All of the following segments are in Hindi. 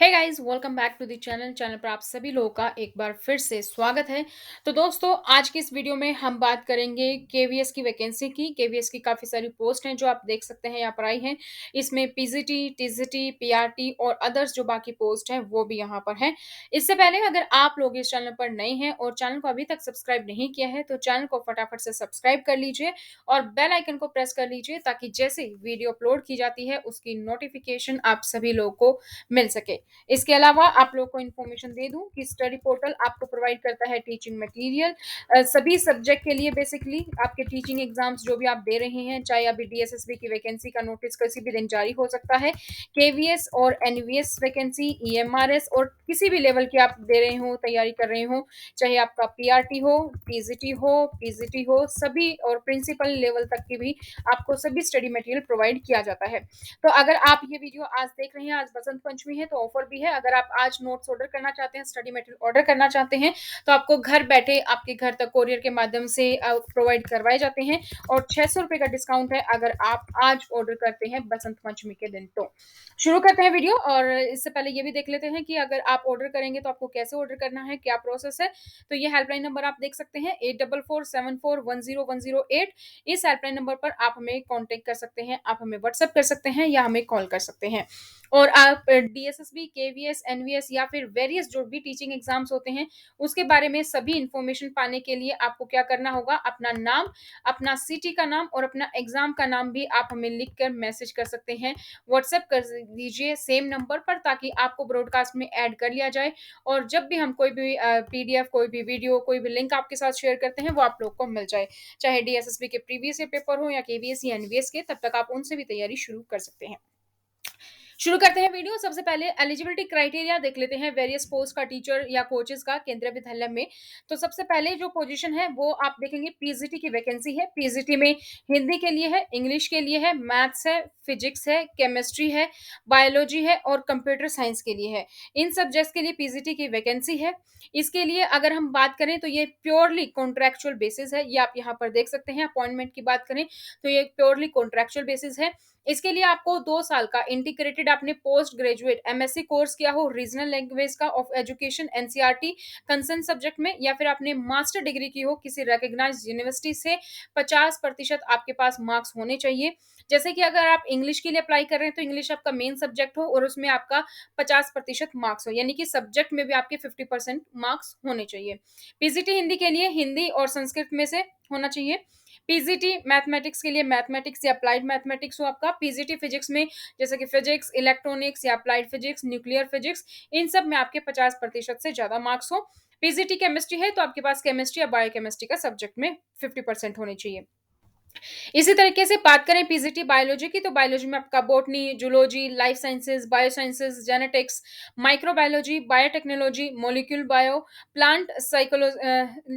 Hey guys, welcome back to the channel पर आप सभी लोगों का एक बार फिर से स्वागत है। तो दोस्तों, आज की इस वीडियो में हम बात करेंगे केवीएस की वैकेंसी की। केवीएस की काफ़ी सारी पोस्ट हैं जो आप देख सकते हैं यहाँ पर आई हैं। इसमें पीजीटी, टीजीटी, पीआरटी और अदर्स जो बाकी पोस्ट हैं वो भी यहाँ पर हैं। इससे पहले अगर आप लोग इस चैनल पर नए हैं और चैनल को अभी तक सब्सक्राइब नहीं किया है तो चैनल को फटाफट से सब्सक्राइब कर लीजिए और बेल आइकन को प्रेस कर लीजिए ताकि जैसे ही वीडियो अपलोड की जाती है उसकी नोटिफिकेशन आप सभी लोगों को मिल सके। इसके अलावा आप लोग को इन्फॉर्मेशन दे दूं कि स्टडी पोर्टल आपको प्रोवाइड करता है टीचिंग मटेरियल सभी सब्जेक्ट के लिए। बेसिकली आपके टीचिंग एग्जाम्स जो भी आप दे रहे हैं, चाहे अभी डीएसएसबी की वैकेंसी का नोटिस किसी भी दिन जारी हो सकता है, केवीएस और एनवीएस वैकेंसी, ईएमआरएस और किसी भी लेवल की आप दे रहे हो, तैयारी कर रहे हो, चाहे आपका पीआरटी हो, टीजीटी हो, पीजीटी हो, सभी और प्रिंसिपल लेवल तक की भी आपको सभी स्टडी मटेरियल प्रोवाइड किया जाता है। तो अगर आप ये वीडियो आज देख रहे हैं, आज बसंत पंचमी है तो ऑफर भी है। अगर आप आज नोट्स ऑर्डर करना चाहते हैं, स्टडी मटेरियल ऑर्डर करना चाहते हैं तो आपको घर बैठे आपके घर तक कोरियर के माध्यम से प्रोवाइड करवाए जाते हैं और 600 रुपए का डिस्काउंट है अगर आप आज ऑर्डर करते हैं बसंत पंचमी के दिन। तो शुरू करते हैं वीडियो, और इससे पहले ये भी देख लेते हैं कि अगर आप ऑर्डर करेंगे तो आपको कैसे ऑर्डर करना है, क्या प्रोसेस है। तो ये हेल्पलाइन नंबर आप देख सकते हैं 8447410108। इस हेल्पलाइन नंबर पर आप हमें कांटेक्ट कर सकते हैं, आप हमें व्हाट्सएप कर सकते हैं या हमें कॉल कर सकते हैं। और आप डीएसएसबी, केवीएस, एनवीएस या फिर वेरियस जो भी टीचिंग एग्जाम्स होते हैं उसके बारे में सभी इंफॉर्मेशन पाने के लिए आपको क्या करना होगा, अपना नाम, अपना सिटी का नाम और अपना एग्जाम का नाम भी आप हमें लिख कर मैसेज कर सकते हैं, व्हाट्सएप कर दीजिए सेम नंबर पर ताकि आपको ब्रॉडकास्ट में ऐड कर लिया जाए। और जब भी हम कोई भी पीडीएफ, कोई भी वीडियो, कोई भी लिंक आपके साथ शेयर करते हैं वो आप लोग को मिल जाए, चाहे डीएसएसबी के प्रीवियस ईयर पेपर हो या केवीएस या एनवीएस के, तब तक आप उनसे भी तैयारी शुरू कर सकते हैं। शुरू करते हैं वीडियो। सबसे पहले एलिजिबिलिटी क्राइटेरिया देख लेते हैं वेरियस पोस्ट का, टीचर या कोचेस का केंद्रीय विद्यालय में। तो सबसे पहले जो पोजीशन है वो आप देखेंगे पीजीटी की वैकेंसी है। पीजीटी में हिंदी के लिए है, इंग्लिश के लिए है, मैथ्स है, फिजिक्स है, केमिस्ट्री है, बायोलॉजी है और कंप्यूटर साइंस के लिए है। इन सब्जेक्ट्स के लिए पीजीटी की वैकेंसी है। इसके लिए अगर हम बात करें तो ये प्योरली कॉन्ट्रेक्चुअल बेसिस है, ये आप यहाँ पर देख सकते हैं। अपॉइंटमेंट की बात करें तो ये प्योरली कॉन्ट्रेक्चुअल बेसिस है। इसके लिए आपको 2 साल का इंटीग्रेटेड आपने पोस्ट ग्रेजुएट एमएससी कोर्स किया हो रीजनल लैंग्वेज का of education NCERT concern subject में, या फिर आपने मास्टर डिग्री की हो किसी रिकॉग्नाइज्ड यूनिवर्सिटी से, 50% आपके पास मार्क्स होने चाहिए। जैसे कि अगर आप इंग्लिश के लिए अप्लाई कर रहे हैं तो इंग्लिश आपका मेन सब्जेक्ट हो और उसमें आपका 50% मार्क्स हो, यानी कि सब्जेक्ट में भी आपके 50% मार्क्स होने चाहिए। पीजीटी हिंदी के लिए हिंदी और संस्कृत में से होना चाहिए। पीजीटी मैथमेटिक्स के लिए मैथमेटिक्स या अप्लाइड मैथमेटिक्स हो आपका। पीजीटी फिजिक्स में जैसे कि फिजिक्स, इलेक्ट्रॉनिक्स या अप्लाइड फिजिक्स, न्यूक्लियर फिजिक्स, इन सब में आपके 50% से ज्यादा मार्क्स हो। पीजीटी केमिस्ट्री है तो आपके पास केमिस्ट्री या बायोकेमिस्ट्री का सब्जेक्ट में 50% होने चाहिए। इसी तरीके से बात करें पीजीटी बायोलॉजी की, तो बायोलॉजी में आपका botany, zoology, life sciences, bio sciences, genetics, microbiology, biotechnology, molecule bio, plant psychology,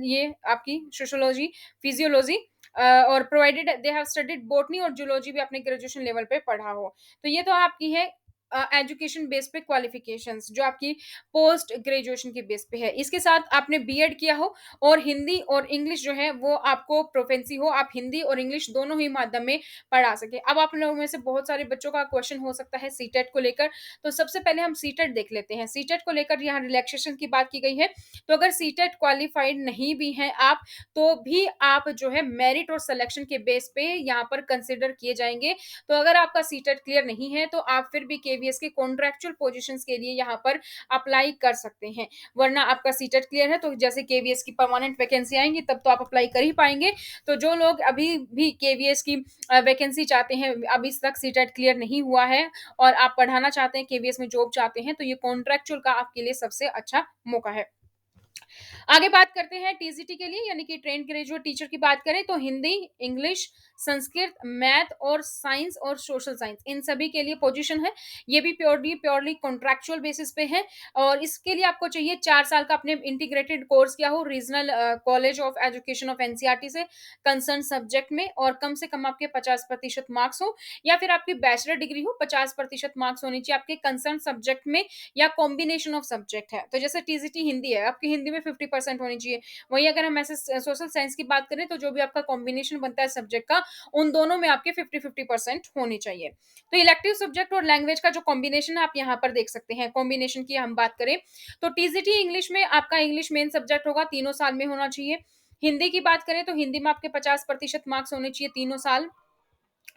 ये आपकी सोशियोलॉजी, फिजियोलॉजी, और provided they have studied botany और जूलॉजी भी आपने ग्रेजुएशन लेवल पे पढ़ा हो। तो ये तो आपकी है एजुकेशन बेस पे क्वालिफिकेशंस जो आपकी पोस्ट ग्रेजुएशन के बेस पे है। इसके साथ आपने बीएड किया हो और हिंदी और इंग्लिश जो है वो आपको प्रोफेंसी हो, आप हिंदी और इंग्लिश दोनों ही माध्यम में पढ़ा सके। अब आप लोगों में से बहुत सारे बच्चों का क्वेश्चन हो सकता है सीटेट को लेकर, तो सबसे पहले हम सीटेट देख लेते हैं। सीटेट को लेकर यहाँ रिलैक्सेशन की बात की गई है, तो अगर सीटेट क्वालिफाइड नहीं भी हैं आप, तो भी आप जो है मेरिट और सिलेक्शन के बेस पे यहाँ पर कंसिडर किए जाएंगे। तो अगर आपका सीटेट क्लियर नहीं है तो आप फिर भी केवीएस के कॉन्ट्रेक्चुअल पोजीशंस के लिए यहाँ पर अप्लाई कर सकते हैं। वरना आपका सीटेट क्लियर है तो जैसे केवीएस की परमानेंट वैकेंसी आएंगी तब तो आप अप्लाई कर ही पाएंगे। तो जो लोग अभी भी केवीएस की वैकेंसी चाहते हैं, अभी तक सीटेट क्लियर नहीं हुआ है और आप पढ़ाना चाहते हैं, केवीएस में जॉब चाहते हैं, तो ये कॉन्ट्रेक्चुअल का आपके लिए सबसे अच्छा मौका है। आगे बात करते हैं टीजीटी के लिए, यानी कि ट्रेन ग्रेजुएट टीचर की बात करें तो हिंदी, इंग्लिश, संस्कृत, मैथ और साइंस और सोशल साइंस, इन सभी के लिए पोजीशन है। ये भी प्योरली प्योरली कॉन्ट्रैक्चुअल बेसिस पे है और इसके लिए आपको चाहिए 4 साल का अपने इंटीग्रेटेड कोर्स किया हो regional college of education of NCERT से कंसर्न सब्जेक्ट में, और कम से कम आपके 50% मार्क्स हो, या फिर आपकी बैचलर डिग्री हो, 50% मार्क्स होनी चाहिए आपके कंसर्न सब्जेक्ट में या कॉम्बिनेशन ऑफ सब्जेक्ट है। तो जैसे टीजीटी हिंदी है, आपकी हिंदी में 50% होनी चाहिए। वहीं अगर हम ऐसे सोशल साइंस की बात करें तो जो भी आपका कॉम्बिनेशन बनता है सब्जेक्ट का, उन दोनों में आपके 50-50% होनी चाहिए। तो इलेक्टिव सब्जेक्ट और लैंग्वेज का जो कॉम्बिनेशन है आप यहाँ पर देख सकते हैं। कॉम्बिनेशन की हम बात करें तो टीजीटी इंग्लिश में आपका इंग्लिश मेन सब्जेक्ट होगा, तीनों साल में होना चाहिए। हिंदी की बात करें तो हिंदी में आपके 50% मार्क्स होने चाहिए तीनों साल।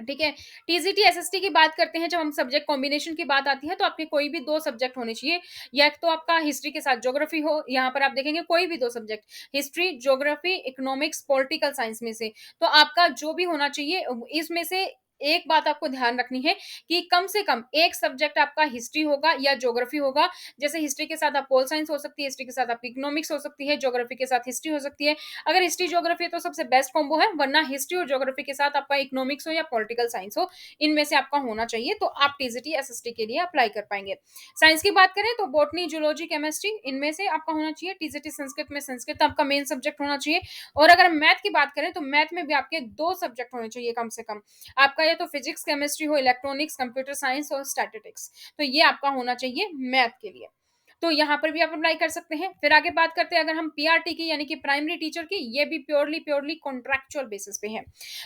ठीक है। टीजीटी एसएसटी की बात करते हैं, जब हम सब्जेक्ट कॉम्बिनेशन की बात आती है तो आपके कोई भी दो सब्जेक्ट होने चाहिए, या एक तो आपका हिस्ट्री के साथ ज्योग्राफी हो, यहाँ पर आप देखेंगे कोई भी दो subject, history, geography, economics, political science में से। तो आपका जो भी होना चाहिए इसमें से एक बात आपको ध्यान रखनी है कि कम से कम एक सब्जेक्ट आपका हिस्ट्री होगा या ज्योग्राफी होगा। जैसे हिस्ट्री के साथ आप पोल साइंस हो सकती है, हिस्ट्री के साथ आपकी इकोनॉमिक्स हो सकती है, ज्योग्राफी के साथ हिस्ट्री हो सकती है। अगर हिस्ट्री ज्योग्राफी है तो सबसे बेस्ट कॉम्बो है, वरना हिस्ट्री और ज्योग्राफी के साथ आपका इकोनॉमिक्स हो या पॉलिटिकल साइंस हो, इनमें से आपका होना चाहिए, तो आप टीजीटी एसएसटी के लिए अप्लाई कर पाएंगे। साइंस की बात करें तो बॉटनी, जूलॉजी, केमिस्ट्री, इनमें से आपका होना चाहिए। टीजीटी संस्कृत में संस्कृत आपका मेन सब्जेक्ट होना चाहिए। और अगर मैथ की बात करें तो मैथ में भी आपके दो सब्जेक्ट होने चाहिए कम से कम। आपका या तो फिजिक्स केमिस्ट्री हो, इलेक्ट्रॉनिक्स, कंप्यूटर साइंस और स्टैटिस्टिक्स, तो ये आपका होना चाहिए मैथ के लिए। तो यहाँ पर भी आप अप्लाई कर सकते हैं। फिर आगे बात करते हैं अगर हम पीआरटी की यानी कि प्राइमरी टीचर की, ये भी प्योरली प्योरली कॉन्ट्रैक्चुअल बेसिस पे है।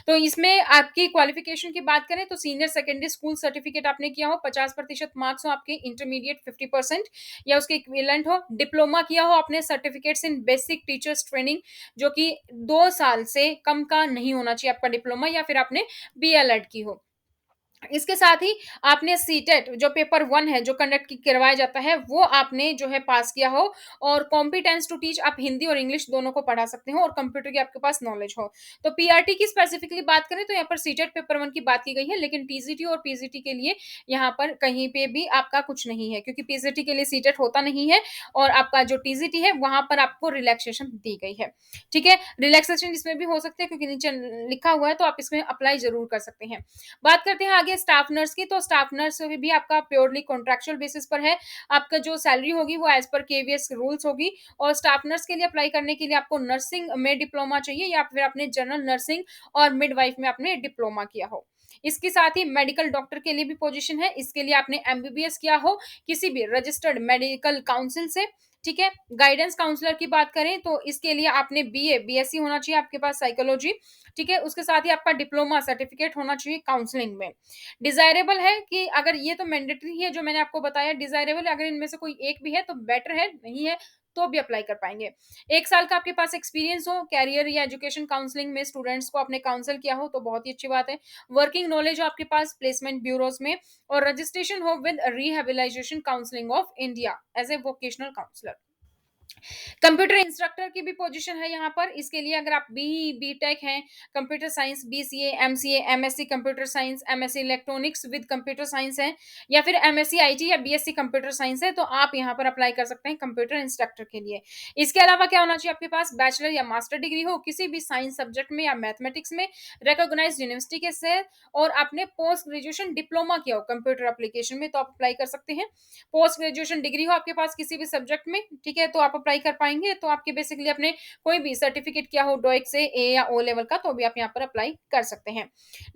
तो इसमें आपकी क्वालिफिकेशन की बात करें तो सीनियर सेकेंडरी स्कूल सर्टिफिकेट आपने किया हो, 50% मार्क्स हो आपके, इंटरमीडिएट 50% या उसके इक्विवेलेंट हो, डिप्लोमा किया हो आपने, सर्टिफिकेट्स इन बेसिक टीचर्स ट्रेनिंग, जो कि 2 साल से कम का नहीं होना चाहिए आपका डिप्लोमा, या फिर आपने बीएलएड की हो। इसके साथ ही आपने सीटेट जो पेपर 1 है, जो कंडक्ट करवाया जाता है, वो आपने जो है पास किया हो, और कॉम्पिटेंस टू टीच आप हिंदी और इंग्लिश दोनों को पढ़ा सकते हो, और कंप्यूटर की आपके पास नॉलेज हो। तो पीआरटी की स्पेसिफिकली बात करें तो यहाँ पर सीटेट पेपर 1 की बात की गई है, लेकिन टीजीटी और पीजीटी के लिए यहाँ पर कहीं पे भी आपका कुछ नहीं है, क्योंकि पीजीटी के लिए सीटेट होता नहीं है, और आपका जो टीजीटी है वहां पर आपको रिलैक्सेशन दी गई है। ठीक है, रिलैक्सेशन इसमें भी हो सकते हैं क्योंकि नीचे लिखा हुआ है, तो आप इसमें अप्लाई जरूर कर सकते हैं। बात करते हैं आगे स्टाफ नर्स की, तो स्टाफ नर्स भी आपका प्योरली कॉन्ट्रैक्चुअल बेसिस पर है। आपका जो सैलरी होगी वो एज पर केवीएस रूल्स होगी, और स्टाफ नर्स के लिए अप्लाई करने के लिए आपको नर्सिंग में डिप्लोमा चाहिए, या फिर आपने जनरल नर्सिंग और मिडवाइफ में आपने डिप्लोमा किया हो। इसके साथ ही मेडिकल डॉक्टर के लिए भी पोजीशन है, इसके लिए आपने एमबीबीएस किया हो किसी भी रजिस्टर्ड मेडिकल काउंसिल से। ठीक है, गाइडेंस काउंसलर की बात करें तो इसके लिए आपने बीए, बीएससी होना चाहिए आपके पास साइकोलॉजी। ठीक है, उसके साथ ही आपका डिप्लोमा सर्टिफिकेट होना चाहिए काउंसलिंग में। डिजायरेबल है कि अगर ये तो मैंडेटरी है जो मैंने आपको बताया, डिजायरेबल अगर इनमें से कोई एक भी है तो बेटर है, नहीं है तो भी अप्लाई कर पाएंगे। 1 साल का आपके पास एक्सपीरियंस हो कैरियर या एजुकेशन काउंसलिंग में, स्टूडेंट्स को आपने काउंसिल किया हो तो बहुत ही अच्छी बात है। वर्किंग नॉलेज हो आपके पास प्लेसमेंट ब्यूरोज में, और रजिस्ट्रेशन हो with rehabilitation counselling of India as a vocational counsellor. Computer instructor की भी पोजीशन है यहाँ पर, इसके लिए अगर आप बी बीटेक हैं, computer science, BCA, MCA, MSc computer science, MSc electronics with computer science है, या फिर एमएससी आईटी या बीएससी कंप्यूटर साइंस है, तो आप यहाँ पर अप्लाई कर सकते हैं कंप्यूटर इंस्ट्रक्टर के लिए। इसके अलावा क्या होना चाहिए आपके पास, बैचलर या मास्टर डिग्री हो किसी भी साइंस सब्जेक्ट में या मैथमेटिक्स में, रिकॉग्नाइज्ड यूनिवर्सिटी के से, और आपने पोस्ट ग्रेजुएशन डिप्लोमा किया हो कंप्यूटर एप्लीकेशन में, तो आप अप्लाई कर सकते हैं। पोस्ट ग्रेजुएशन डिग्री हो आपके पास किसी भी सब्जेक्ट में, ठीक है, तो आप अप्लाई कर पाएंगे। तो आपके बेसिकली अपने कोई भी सर्टिफिकेट किया हो डोइक से ए या ओ लेवल का, तो भी आप यहाँ पर अप्लाई कर सकते हैं।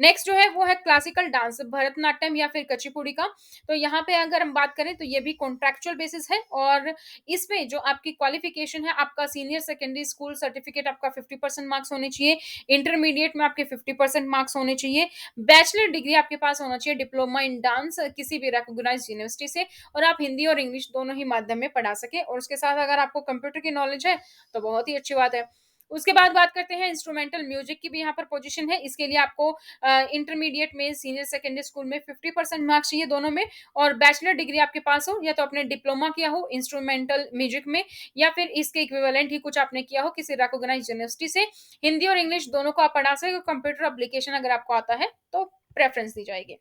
नेक्स्ट जो है वो है क्लासिकल डांस, भरतनाट्यम या फिर कुचिपुड़ी का। तो यहाँ पे अगर हम बात करें तो ये भी कॉन्ट्रैक्चुअल बेसिस है, और इसमें जो आपकी क्वालिफिकेशन है, आपका सीनियर सेकेंडरी स्कूल सर्टिफिकेट आपका 50% मार्क्स होने चाहिए, इंटरमीडिएट में आपके 50% मार्क्स होने चाहिए, बैचलर डिग्री आपके पास होना चाहिए डिप्लोमा इन डांस किसी भी रिकॉग्नाइज्ड यूनिवर्सिटी से, और आप हिंदी और इंग्लिश दोनों ही माध्यम में पढ़ा सके, और उसके साथ अगर आपको कंप्यूटर की नॉलेज है तो बहुत ही अच्छी बात है। उसके बाद बात करते हैं इंस्ट्रूमेंटल म्यूजिक की भी यहाँ पर पोजीशन है, इसके लिए आपको इंटरमीडिएट में, सीनियर सेकेंडरी स्कूल में 50% मार्क्स चाहिए दोनों में, और बैचलर डिग्री आपके पास हो, या तो आपने डिप्लोमा किया हो इंस्ट्रूमेंटल म्यूजिक में, या फिर इसके इक्विवेलेंट ही कुछ आपने किया हो किसी रिकॉग्नाइज्ड यूनिवर्सिटी से। हिंदी और इंग्लिश दोनों को आप पढ़ा सके, कंप्यूटर एप्लीकेशन अगर आपको आता है तो प्रेफरेंस दी जाएगी।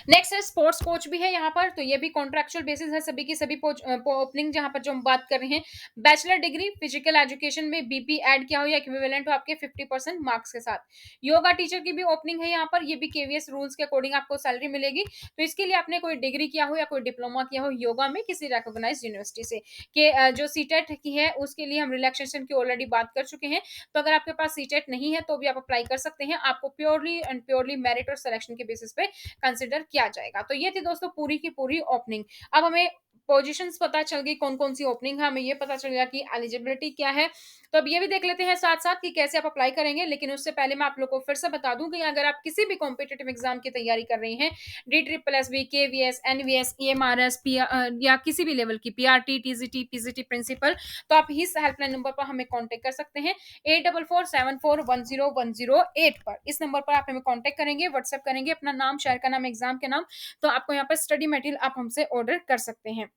नेक्स्ट है स्पोर्ट्स कोच भी है यहाँ पर, तो ये भी कॉन्ट्रैक्चुअल बेसिस है सभी की सभी ओपनिंग जहाँ पर जो हम बात कर रहे हैं। बैचलर डिग्री फिजिकल एजुकेशन में बीपी ऐड किया हो या इक्विवेलेंट हो आपके 50% मार्क्स के साथ। योगा टीचर की भी ओपनिंग है यहाँ पर, ये भी केवीएस रूल्स के अकॉर्डिंग आपको सैलरी मिलेगी। तो इसके लिए आपने कोई डिग्री किया हो या कोई डिप्लोमा किया हो योगा में किसी रिकॉग्नाइज्ड यूनिवर्सिटी से, कि जो सीटेट की है उसके लिए हम रिलैक्सेशन की ऑलरेडी बात कर चुके हैं। तो अगर आपके पास सीटेट नहीं है तो भी आप अप्लाई कर सकते हैं, आपको प्योरली एंड प्योरली मेरिट और सिलेक्शन के बेसिस पे कंसिडर किया जाएगा। तो ये थी दोस्तों पूरी की पूरी ओपनिंग। अब हमें पोजीशंस पता चल गई, कौन-कौन सी ओपनिंग है, हमें ये पता चल गया कि एलिजिबिलिटी क्या है। तो अब ये भी देख लेते हैं साथ-साथ कि कैसे आप अप्लाई करेंगे। लेकिन उससे पहले मैं आप लोग को फिर से बता दूँ कि अगर आप किसी भी कॉम्पिटिटिव एग्ज़ाम की तैयारी कर रही हैं, DSSS, केवीएस, एनवीएस, ईएमआरएस, या किसी भी लेवल की पीआरटी, टीजीटी, पीजीटी प्रिंसिपल, तो आप इस हेल्पलाइन नंबर पर हमें कॉन्टैक्ट कर सकते हैं 8447410108 पर। इस नंबर पर आप हमें कॉन्टैक्ट करेंगे, व्हाट्सएप करेंगे, अपना नाम, शहर का नाम, एग्ज़ाम के नाम, तो आपको यहाँ पर स्टडी मटेरियल आप हमसे ऑर्डर कर सकते हैं।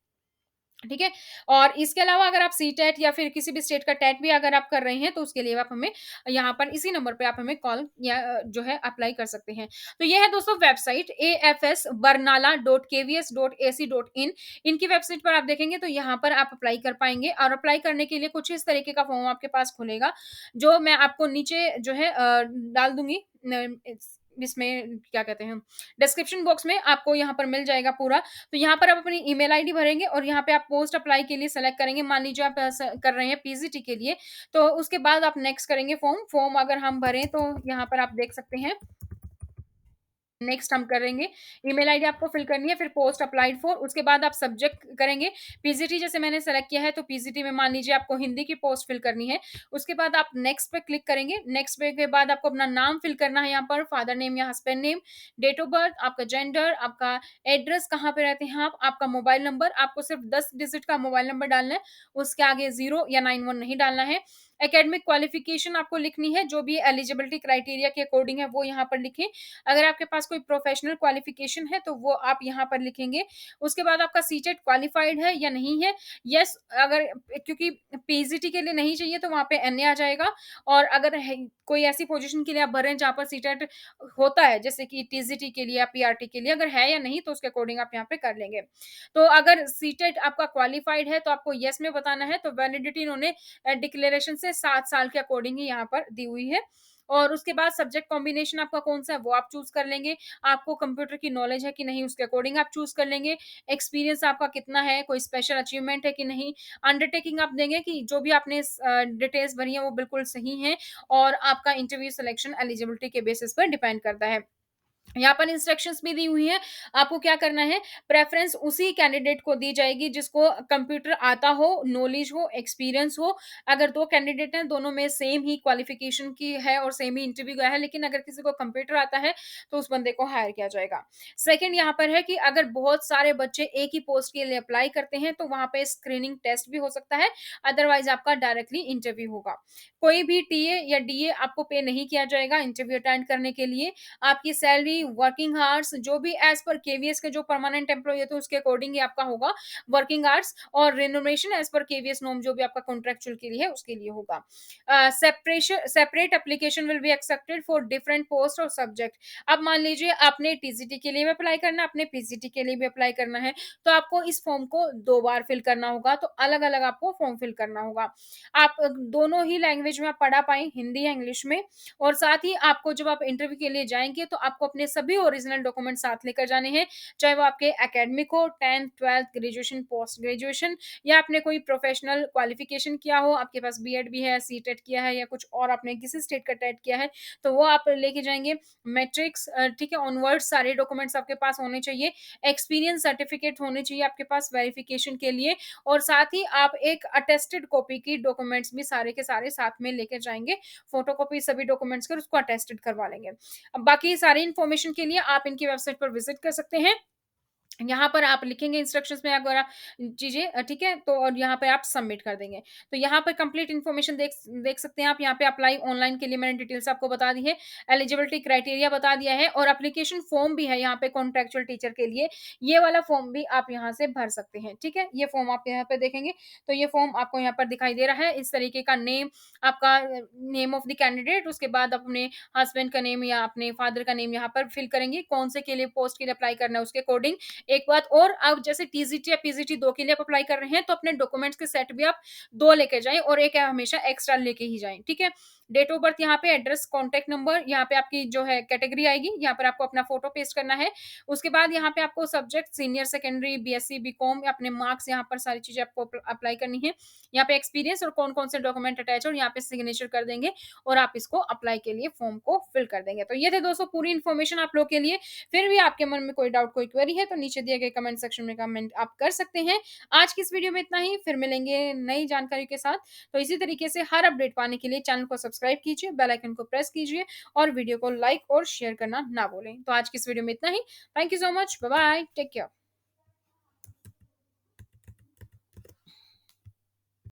ठीक है? और इसके अलावा अगर आप सीटेट या फिर किसी भी स्टेट का टेट भी अगर आप कर रहे हैं, तो उसके लिए आप हमें यहाँ पर इसी नंबर पे आप हमें कॉल या जो है अप्लाई कर सकते हैं। तो ये है दोस्तों वेबसाइट afsbarnala.kvs.ac.in। इनकी वेबसाइट पर आप देखेंगे तो यहाँ पर आप अप्लाई कर पाएँगे, और अप्लाई करने के लिए कुछ इस तरीके का फॉर्म आपके पास खुलेगा, जो मैं आपको नीचे जो है डाल दूँगी न इस इसमें क्या कहते हैं, डिस्क्रिप्शन बॉक्स में आपको यहाँ पर मिल जाएगा पूरा। तो यहाँ पर आप अपनी ईमेल आईडी भरेंगे और यहाँ पे आप पोस्ट अप्लाई के लिए सेलेक्ट करेंगे। मान लीजिए आप कर रहे हैं पीजीटी के लिए, तो उसके बाद आप नेक्स्ट करेंगे फॉर्म। फॉर्म अगर हम भरें तो यहाँ पर आप देख सकते हैं, नेक्स्ट हम करेंगे, ईमेल आईडी आपको फिल करनी है, फिर पोस्ट अप्लाइड फॉर, उसके बाद आप सब्जेक्ट करेंगे। पीजीटी जैसे मैंने सेलेक्ट किया है, तो पीजीटी में मान लीजिए आपको हिंदी की पोस्ट फिल करनी है। उसके बाद आप नेक्स्ट पे क्लिक करेंगे। नेक्स्ट पे के बाद आपको अपना नाम फिल करना है यहाँ पर, फादर नेम या husband name, date of birth, आपका जेंडर, आपका एड्रेस, कहाँ पे रहते हैं आप, आपका मोबाइल नंबर, आपको सिर्फ 10 डिजिट का मोबाइल नंबर डालना है, उसके आगे 0 या 91 नहीं डालना है। एकेडमिक क्वालिफिकेशन आपको लिखनी है, जो भी एलिजिबिलिटी क्राइटेरिया के अकॉर्डिंग है वो यहाँ पर लिखें। अगर आपके पास कोई प्रोफेशनल क्वालिफिकेशन है तो वो आप यहाँ पर लिखेंगे। उसके बाद आपका सीटेट क्वालिफाइड है या नहीं है, यस, अगर क्योंकि पीजीटी के लिए नहीं चाहिए तो वहाँ पे एनए आ जाएगा। और अगर है कोई ऐसी पोजीशन के लिए आप भर रहे हैं जहाँ पर सीटेट होता है, जैसे कि टीजीटी के लिए या पीआरटी के लिए, अगर है या नहीं तो उसके अकॉर्डिंग आप यहाँ पे कर लेंगे। तो अगर सीटेट आपका क्वालिफाइड है तो आपको यस में बताना है, तो वैलिडिटी इन्होंने डिक्लेरेशन से 7 साल के अकॉर्डिंग ही यहाँ पर दी हुई है। और उसके बाद सब्जेक्ट कॉम्बिनेशन आपका कौन-सा है वो आप चूज़ कर लेंगे। आपको कंप्यूटर की नॉलेज है कि नहीं उसके अकॉर्डिंग आप चूज़ कर लेंगे। एक्सपीरियंस आपका कितना है, कोई स्पेशल अचीवमेंट है कि नहीं। अंडरटेकिंग आप देंगे कि जो भी आपने डिटेल्स भरी हैं वो बिल्कुल सही हैं, और आपका इंटरव्यू सिलेक्शन एलिजिबिलिटी के बेसिस पर डिपेंड करता है। यहाँ पर इंस्ट्रक्शंस भी दी हुई हैं, आपको क्या करना है, प्रेफ़रेंस उसी कैंडिडेट को दी जाएगी जिसको कंप्यूटर आता हो, नॉलेज हो, एक्सपीरियंस हो। अगर 2 कैंडिडेट हैं, दोनों में सेम ही क्वालिफ़िकेशन की है और सेम ही इंटरव्यू गया है, लेकिन अगर किसी को कंप्यूटर आता है, तो उस बंदे को हायर किया जाएगा। सेकंड यहाँ पर है कि अगर बहुत सारे बच्चे एक ही पोस्ट के लिए अप्लाई करते हैं, तो वहाँ पे स्क्रीनिंग टेस्ट भी हो सकता है, अदरवाइज़ आपका डायरेक्टली इंटरव्यू होगा। कोई भी टीए या डीए आपको पे नहीं किया जाएगा इंटरव्यू अटेंड करने के लिए। आपकी सैलरी, वर्किंग आवर्स जो भी एज़ पर केवीएस के जो परमानेंट एम्प्लॉयी होते हैं उसके अकॉर्डिंग ही आपका होगा वर्किंग आवर्स, और remuneration as per KVS norm जो भी आपका कॉन्ट्रैक्चुअल के लिए है उसके लिए होगा। Separate application will be accepted for different post और सब्जेक्ट। अब मान लीजिए आपने टीजीटी के लिए भी अप्लाई करना है, आपने पीजीटी के लिए भी अप्लाई करना है, तो आपको इस फॉर्म को 2 बार फिल करना होगा, तो अलग-अलग आपको फॉर्म फिल करना होगा। आप दोनों ही लैंग्वेज में आप पढ़ा पाएँ, हिंदी या इंग्लिश में। और साथ ही आपको जब आप इंटरव्यू के लिए जाएँगे तो आपको अपने सभी ओरिजिनल डॉक्यूमेंट साथ लेकर जाने हैं, चाहे वो आपके एकेडमिक हो, 10th, 12th, graduation, post graduation, या आपने कोई प्रोफेशनल क्वालिफिकेशन किया हो, आपके पास बीएड भी है, सीटेट किया है, या कुछ और आपने किसी स्टेट का टेट किया है, तो वो आप लेके जाएँगे। मैट्रिक्स ठीक है, ऑनवर्ड्स सारे डॉक्यूमेंट्स आपके पास होने चाहिए। एक्सपीरियंस सर्टिफिकेट होने चाहिए आपके पास वेरिफिकेशन के लिए, और साथ ही आप एक अटेस्टेड कॉपी की डॉक्यूमेंट्स भी सारे के सारे साथ में लेके जाएँगे। फोटोकॉपी सभी डॉक्यूमेंट्स की, और उसको अटेस्टेड करवा लेंगे। अब बाकी सारी इन्फॉर्मेशन के लिए आप इनकी वेबसाइट पर विज़िट कर सकते हैं। यहाँ पर आप लिखेंगे इंस्ट्रक्शंस में अगर आप चीज़ें ठीक है, तो और यहाँ पे आप सबमिट कर देंगे। तो यहाँ पर कंप्लीट इन्फॉर्मेशन देख देख सकते हैं आप, यहाँ पे अप्लाई ऑनलाइन के लिए मैंने डिटेल्स आपको बता दी है, एलिजिबिलिटी क्राइटेरिया बता दिया है, और एप्लीकेशन फॉर्म भी है यहाँ पे कॉन्ट्रैक्चुअल टीचर के लिए। ये वाला फॉर्म भी आप यहाँ से भर सकते हैं, ठीक है? ये फॉर्म आप यहाँ पे देखेंगे, तो ये फॉर्म आपको यहाँ पर दिखाई दे रहा है। इस तरीके का नेम, आपका नेम ऑफ द कैंडिडेट, उसके बाद अपने हस्बैंड का नेम या अपने फादर का नेम यहाँ पर फिल करेंगे, कौन से के लिए पोस्ट के लिए अप्लाई करना है उसके अकॉर्डिंग। एक बात और, अब जैसे टीजीटी या पीजीटी 2 के लिए आप अप्लाई कर रहे हैं, तो अपने डॉक्यूमेंट्स के सेट भी आप 2 लेके जाएँ, और 1 हमेशा एक्स्ट्रा लेके ही जाएँ, ठीक है? डेट ऑफ बर्थ यहाँ पे, एड्रेस, कॉन्टैक्ट नंबर, यहाँ पे आपकी जो है कैटेगरी आएगी, यहाँ पर आपको अपना फ़ोटो पेस्ट करना है। उसके बाद यहाँ पे आपको subject senior secondary, BSc, BCom, अपने मार्क्स यहाँ पर सारी चीज़ें आपको अप्लाई करनी है। यहाँ पे एक्सपीरियंस और कौन-कौन से डॉक्यूमेंट अटैच है और यहाँ पे सिग्नेचर कर देंगे और आप इसको अप्लाई के लिए फॉर्म को फिल कर देंगे। तो ये थे दोस्तों पूरी इन्फॉर्मेशन आप लोगों के लिए। फिर भी आपके मन में कोई डाउट, कोई क्वेरी है तो नीचे दिए गए कमेंट सेक्शन में कमेंट आप कर सकते हैं। आज की इस वीडियो में इतना ही, फिर मिलेंगे नई जानकारी के साथ। तो इसी तरीके से हर अपडेट पाने के लिए चैनल को सब्सक्राइब कीजिए, बेल आइकन को प्रेस कीजिए और वीडियो को लाइक और शेयर करना ना भूलें। तो आज की इस वीडियो में इतना ही। Thank you so much. Bye bye. Take care.